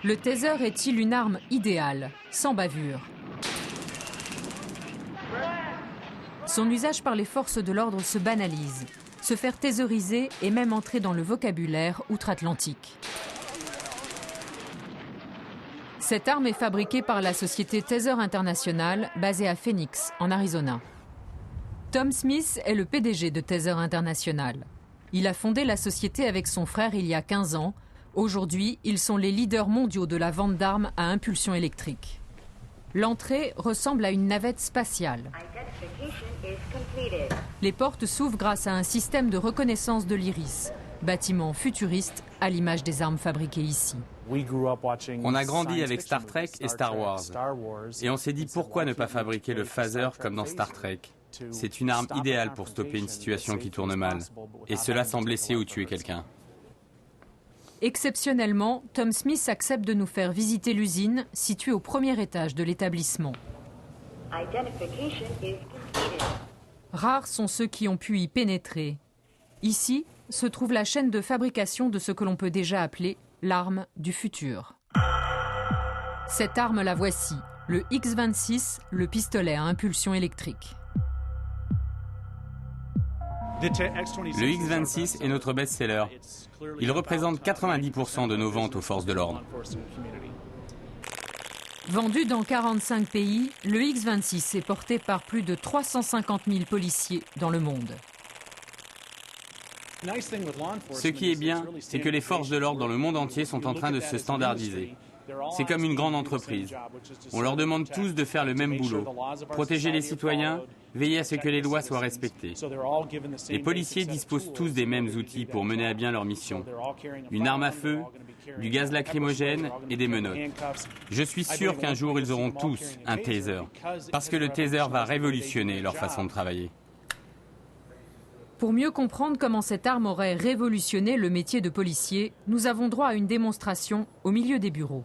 Le taser est-il une arme idéale, sans bavure? Son usage par les forces de l'ordre se banalise. Se faire taseriser est même entrer dans le vocabulaire outre-Atlantique. Cette arme est fabriquée par la société Taser International, basée à Phoenix, en Arizona. Tom Smith est le PDG de Taser International. Il a fondé la société avec son frère il y a 15 ans. Aujourd'hui, ils sont les leaders mondiaux de la vente d'armes à impulsion électrique. L'entrée ressemble à une navette spatiale. Les portes s'ouvrent grâce à un système de reconnaissance de l'iris. Bâtiment futuriste à l'image des armes fabriquées ici. On a grandi avec Star Trek et Star Wars. Et on s'est dit pourquoi ne pas fabriquer le phaser comme dans Star Trek. C'est une arme idéale pour stopper une situation qui tourne mal. Et cela sans blesser ou tuer quelqu'un. Exceptionnellement, Tom Smith accepte de nous faire visiter l'usine située au premier étage de l'établissement. Rares sont ceux qui ont pu y pénétrer. Ici se trouve la chaîne de fabrication de ce que l'on peut déjà appeler l'arme du futur. Cette arme la voici, le X-26, le pistolet à impulsion électrique. Le X-26 est notre best-seller. Il représente 90% de nos ventes aux forces de l'ordre. Vendu dans 45 pays, le X-26 est porté par plus de 350 000 policiers dans le monde. Ce qui est bien, c'est que les forces de l'ordre dans le monde entier sont en train de se standardiser. C'est comme une grande entreprise. On leur demande tous de faire le même boulot. Protéger les citoyens, veiller à ce que les lois soient respectées. Les policiers disposent tous des mêmes outils pour mener à bien leur mission. Une arme à feu, du gaz lacrymogène et des menottes. Je suis sûr qu'un jour ils auront tous un taser. Parce que le taser va révolutionner leur façon de travailler. Pour mieux comprendre comment cette arme aurait révolutionné le métier de policier, nous avons droit à une démonstration au milieu des bureaux.